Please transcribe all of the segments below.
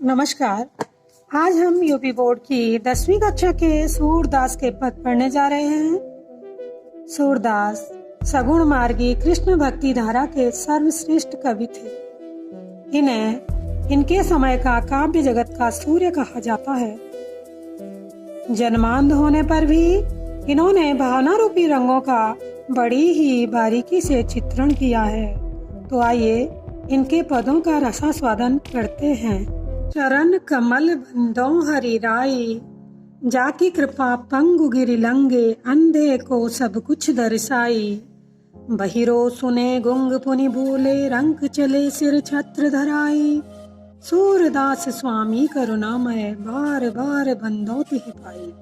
नमस्कार। आज हम यूपी बोर्ड की 10वीं कक्षा के सूरदास के पद पढ़ने जा रहे हैं। सूरदास सगुण मार्गी कृष्ण भक्ति धारा के सर्वश्रेष्ठ कवि थे। इन्हें इनके समय का काव्य जगत का सूर्य कहा जाता है। जन्मांध होने पर भी इन्होंने भावना रूपी रंगों का बड़ी ही बारीकी से चित्रण किया है। तो आइए इनके पदों का रसास्वादन करते हैं। चरण कमल बंदों हरि राई, जाकी कृपा पंगु गिरि लंगे, अंधे को सब कुछ दर्शाई। बहिरो सुने गुंग पुनि बोले, रंग चले सिर छत्र धराई। सूरदास स्वामी करुणामय, बार बार बंदों तिहि पाई।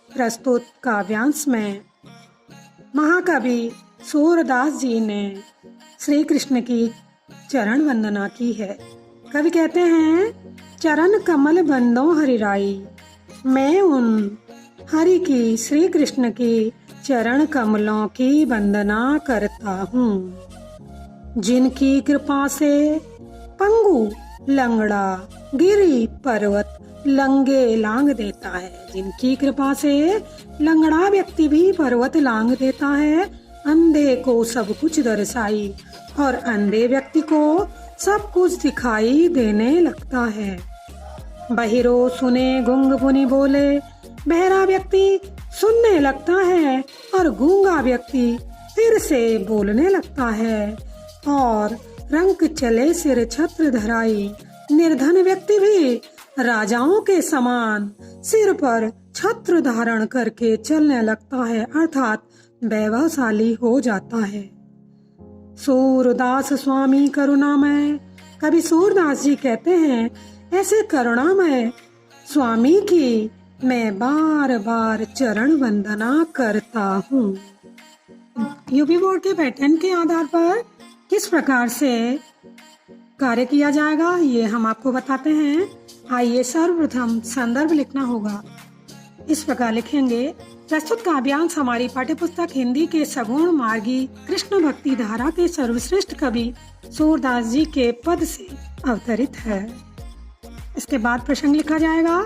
प्रस्तुत काव्यांश में महाकवि सूरदास जी ने श्री कृष्ण की चरण वंदना की है। कवि कहते हैं, चरण कमल बंदों हरि राई, मैं उन हरि की श्री कृष्ण की चरण कमलों की वंदना करता हूँ, जिनकी कृपा से पंगु लंगड़ा गिरी पर्वत लंगे लांग देता है। जिनकी कृपा से लंगड़ा व्यक्ति भी पर्वत लांग देता है, अंधे को सब कुछ दर्शाई और अंधे व्यक्ति को सब कुछ दिखाई देने लगता है। बहिरो सुने गुंग पुनि बोले, बहरा व्यक्ति सुनने लगता है और गूंगा व्यक्ति फिर से बोलने लगता है। और रंग चले सिर छत्र धराई, निर्धन व्यक्ति भी राजाओं के समान सिर पर छत्र धारण करके चलने लगता है, अर्थात वैभवशाली हो जाता है। सूरदास स्वामी करुणामय, कवि सूरदास जी कहते हैं, ऐसे करुणामय स्वामी की मैं बार बार चरण वंदना करता हूँ। यूपी बोर्ड के पैटर्न के आधार पर किस प्रकार से कार्य किया जाएगा ये हम आपको बताते हैं। आइए सर्वप्रथम संदर्भ लिखना होगा। इस प्रकार लिखेंगे, प्रस्तुत काव्यांश हमारी पाठ्यपुस्तक हिंदी के सगुण मार्गी कृष्ण भक्ति धारा के सर्वश्रेष्ठ कवि सूरदास जी के पद से अवतरित है। इसके बाद प्रसंग लिखा जाएगा।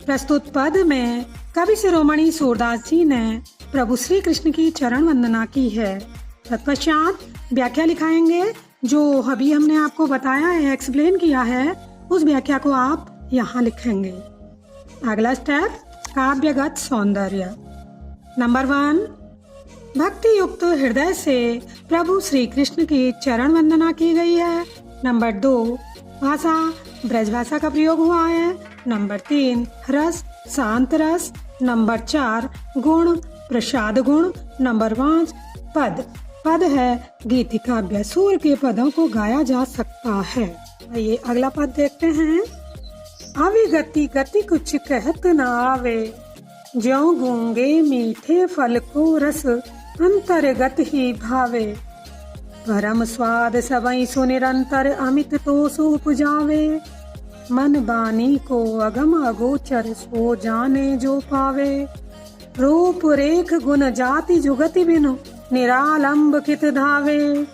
प्रस्तुत पद में कवि शिरोमणि सूरदास जी ने प्रभु श्री कृष्ण की चरण वंदना की है। तत्पश्चात व्याख्या लिखाएंगे, जो अभी हमने आपको बताया है, एक्सप्लेन किया है, उस व्याख्या को आप यहाँ लिखेंगे। अगला स्टेप, काव्यगत सौंदर्य। नंबर 1, भक्ति युक्त हृदय से प्रभु श्री कृष्ण की चरण वंदना की गई है। नंबर 2, भाषा ब्रज भाषा का प्रयोग हुआ है। नंबर 3, रस शांत रस। नंबर 4, गुण प्रसाद गुण। नंबर 5, पद है गीति काव्य, सूर के पदों को गाया जा सकता है। आइए अगला पद देखते हैं। अविगति गति कुछ कहत न आवे, ज्यों गूंगे मीठे फल को रस अंतर्गत ही भावे। परम स्वाद सबई सो निरंतर, अमित तो सो उपजावे। मन बानी को अगम अगोचर, सो जाने जो पावे। रूप रेख गुण जाति जुगति बिनु, निरालंब कित धावे।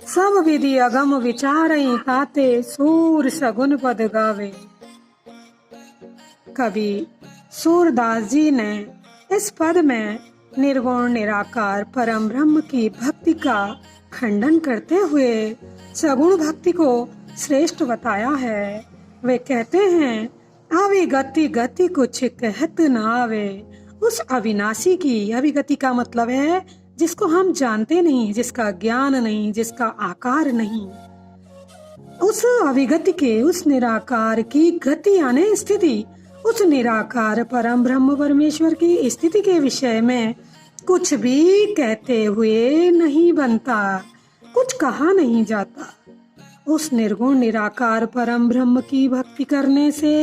सब विधि अगम विचारई ताते, सूर सगुन पद गावे। कवि सूरदास जी ने इस पद में निर्गुण निराकार परम ब्रह्म की भक्ति का खंडन करते हुए सगुण भक्ति को श्रेष्ठ बताया है। वे कहते हैं, अविगति गति कुछ कहत न आवे। उस अविनाशी की, अविगति का मतलब है जिसको हम जानते नहीं, जिसका ज्ञान नहीं, जिसका आकार नहीं, उस अविगति के, उस निराकार की गति यानी स्थिति, उस निराकार परम ब्रह्म परमेश्वर की स्थिति के विषय में कुछ भी कहते हुए नहीं बनता, कुछ कहा नहीं जाता। उस निर्गुण निराकार परम ब्रह्म की भक्ति करने से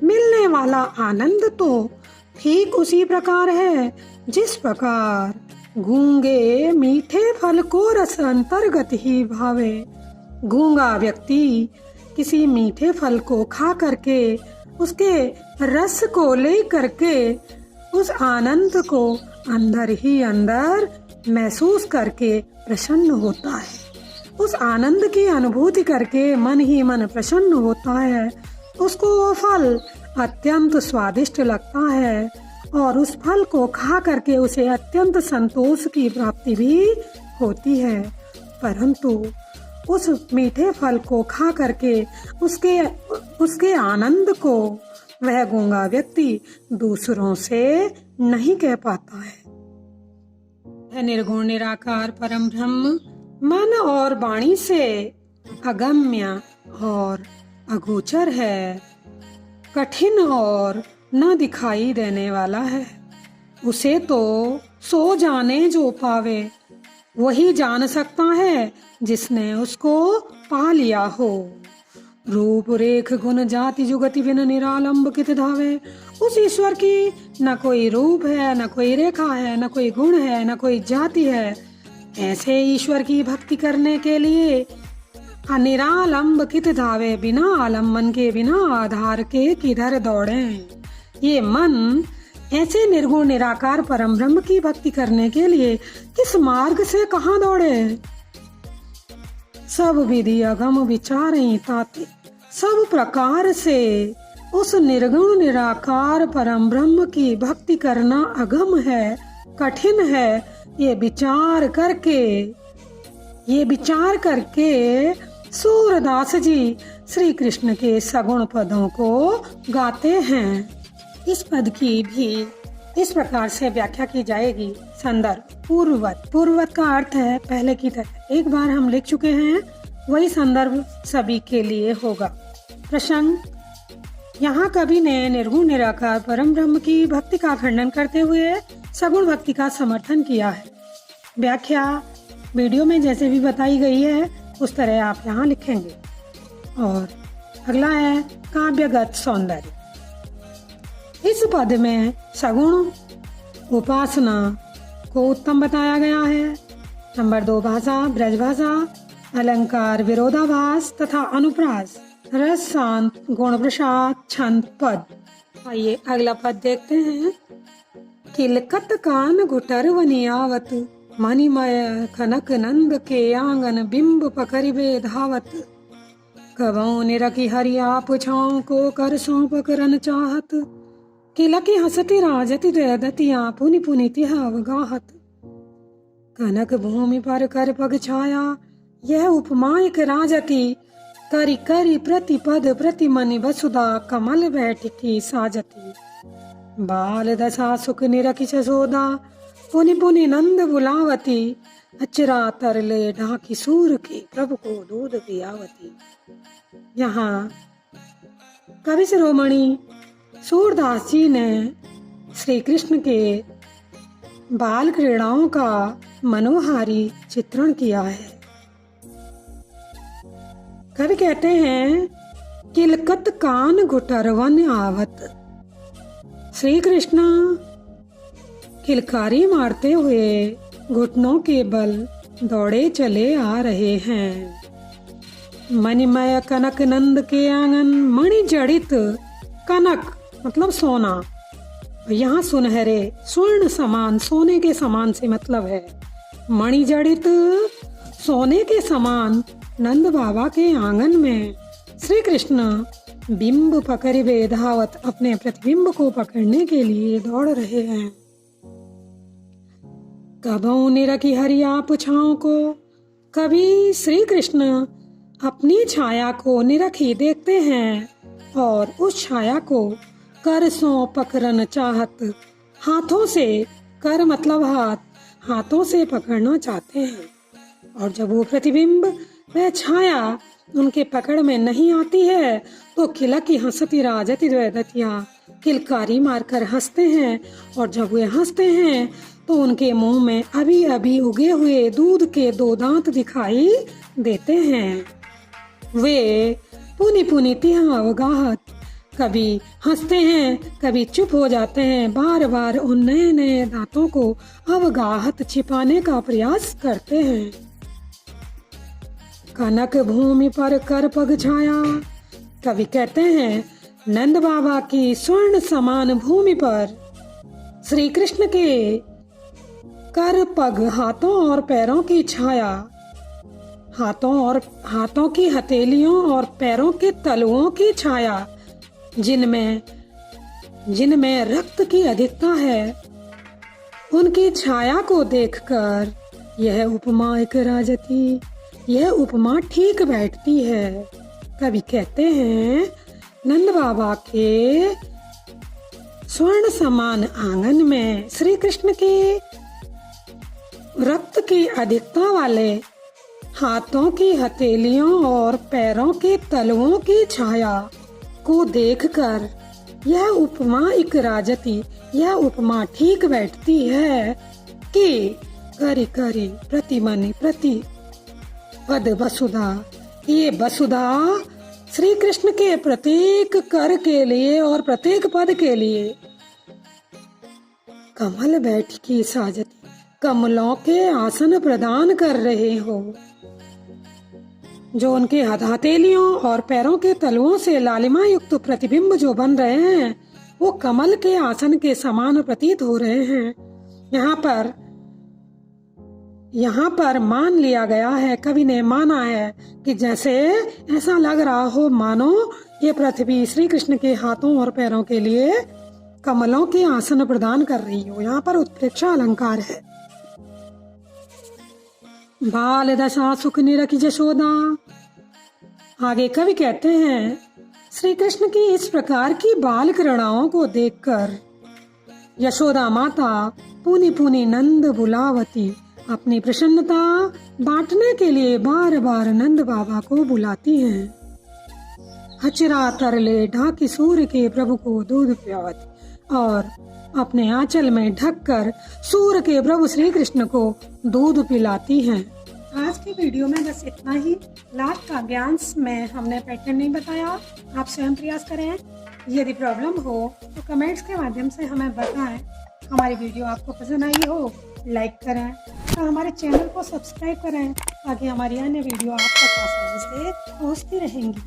मिलने वाला आनंद तो ठीक उसी प्रकार है जिस प्रकार गूंगे मीठे फल को रस अंतर्गत ही भावे। गूंगा व्यक्ति किसी मीठे फल को खा करके उसके रस को ले करके उस आनंद को अंदर ही अंदर महसूस करके प्रसन्न होता है। उस आनंद की अनुभूति करके मन ही मन प्रसन्न होता है। उसको वो फल अत्यंत स्वादिष्ट लगता है और उस फल को खा करके उसे अत्यंत संतोष की प्राप्ति भी होती है। परंतु उस मीठे फल को खा करके उसके आनंद को वह गूंगा व्यक्ति दूसरों से नहीं कह पाता है। वह निर्गुण निराकार परम ब्रह्म मन और वाणी से अगम्य और अगोचर है, कठिन और न दिखाई देने वाला है। उसे तो सो जाने जो पावे वही जान सकता है जिसने उसको पा लिया हो। रूप रेख गुण जाति जुगति बिन निरालंब कित धावे। उस ईश्वर की न कोई रूप है, न कोई रेखा है, न कोई गुण है, न कोई जाति है। ऐसे ईश्वर की भक्ति करने के लिए निरालंब कित धावे, बिना आलम्बन के, बिना आधार के किधर दौड़े। ये मन ऐसे निर्गुण निराकार परम ब्रह्म की भक्ति करने के लिए किस मार्ग से कहाँ दौड़े। सब विधि अगम विचारें ताते, सब प्रकार से उस निर्गुण निराकार परम ब्रह्म की भक्ति करना अगम है, कठिन है। ये विचार करके सूरदास जी श्री कृष्ण के सगुण पदों को गाते हैं। इस पद की भी इस प्रकार से व्याख्या की जाएगी। संदर्भ पूर्ववत। पूर्ववत का अर्थ है पहले की तरह। एक बार हम लिख चुके हैं, वही संदर्भ सभी के लिए होगा। प्रसंग, यहाँ कवि ने निर्गुण निराकार परम ब्रह्म की भक्ति का खंडन करते हुए सगुण भक्ति का समर्थन किया है। व्याख्या वीडियो में जैसे भी बताई गई है उस तरह आप यहाँ लिखेंगे। और अगला है काव्यगत सौंदर्य। इस पद में सगुण उपासना को उत्तम बताया गया है। नंबर 2 भाषा, ब्रज भाषा, अलंकार, विरोधाभास तथा अनुप्रास, रस शांत, गुण प्रसाद, छंद पद। आइए अगला पद देखते हैं। किलकत कान घुटर वनियावत, मणिमय कनक नंद के आंगन बिंब पकड़िबे धावत। कबौ निरखी हरियाप छाँव को कर सौंप करन चाहत। किलकी हसती राजति दतिया पुनि पुनि तिहाव गाहत। कनक भूमि पर कर पग छाया, यह उपमा एक राजति। करी करी प्रतिपद प्रतिमनि वसुधा, कमल बैठकी साजती। बाल दशा सुख निरखी ससोदा, पुनि पुनि नंद बुलावती। अचरा तरले ढाकी सूर की, प्रभु को दूध पियावती। यहाँ कवि शिरोमणि सूरदास जी ने श्री कृष्ण के बाल क्रीड़ाओं का मनोहारी चित्रण किया है। कवि कहते हैं, किलकत कान घुटर वन आवत। श्री कृष्ण किलकारी मारते हुए घुटनों के बल दौड़े चले आ रहे हैं। मणिमय कनक नंद के आंगन, मणि जड़ित कनक मतलब सोना, यहाँ सुनहरे स्वर्ण समान, सोने के समान से मतलब है। मणि जड़ित सोने के समान नंद बाबा के आंगन में श्री कृष्ण बिंब पकड़िबे धावत, अपने प्रतिबिंब को पकड़ने के लिए दौड़ रहे हैं। कबौ निरखी हरियाप छाँव को, कभी श्री कृष्ण अपनी छाया को निरखी देखते हैं और उस छाया को करसों पकड़न चाहत, हाथों से, कर मतलब हाथ, हाथों से पकड़ना चाहते हैं। और जब वो प्रतिबिंब वह छाया उनके पकड़ में नहीं आती है तो किलकी हंसती राजति द्वैदतिया, किलकारी मारकर हंसते हैं। और जब वे हंसते हैं तो उनके मुंह में अभी अभी उगे हुए दूध के 2 दांत दिखाई देते हैं। वे पुनि पुनि तिहाव गाहत, कभी हंसते हैं, कभी चुप हो जाते हैं, बार बार उन नए नए दांतों को अवगाहत छिपाने का प्रयास करते हैं। कनक भूमि पर कर पग छाया, कवि कहते हैं नंद बाबा की स्वर्ण समान भूमि पर श्री कृष्ण के कर पग, हाथों और पैरों की छाया हाथों की हथेलियों और पैरों के तलुओं की छाया, जिनमें रक्त की अधिकता है, उनकी छाया को देखकर यह उपमा ठीक बैठती है। कवि कहते हैं, नंद बाबा के स्वर्ण समान आंगन में श्री कृष्ण के रक्त की अधिकता वाले हाथों की हथेलियों और पैरों के तलुओं की छाया को देखकर यह उपमा ठीक बैठती है कि करी करी प्रतिमनि प्रति पद वसुधा। ये वसुधा श्री कृष्ण के प्रत्येक कर के लिए और प्रत्येक पद के लिए कमल बैठ की साजती, कमलों के आसन प्रदान कर रहे हो। जो उनके हथेलियों और पैरों के तलुओं से लालिमा युक्त प्रतिबिंब जो बन रहे हैं, वो कमल के आसन के समान प्रतीत हो रहे हैं। यहाँ पर मान लिया गया है, कवि ने माना है कि जैसे ऐसा लग रहा हो मानो ये पृथ्वी श्री कृष्ण के हाथों और पैरों के लिए कमलों के आसन प्रदान कर रही हो। यहाँ पर उत्प्रेक्षा अलंकार है। बाल दशा सुख निरखी जशोदा। आगे कवि कहते हैं, श्री कृष्ण की इस प्रकार की बाल क्रीड़ाओं को देखकर यशोदा माता पुनि पुनि नंद बुलावती अपनी प्रसन्नता बांटने के लिए बार बार नंद बाबा को बुलाती हैं। हचरा तरले ढाकी सूर्य के प्रभु को दूध पियावती और अपने आंचल में ढककर सूर्य के प्रभु श्री कृष्ण को दूध पिलाती हैं। आज की वीडियो में बस इतना ही। लास्ट का वाक्यांश में हमने पैटर्न नहीं बताया, आप स्वयं प्रयास करें। यदि प्रॉब्लम हो तो कमेंट्स के माध्यम से हमें बताएं। हमारी वीडियो आपको पसंद आई हो, लाइक करें और हमारे चैनल को सब्सक्राइब करें ताकि हमारी अन्य वीडियो आप तक आसानी से पहुंचती रहेंगी।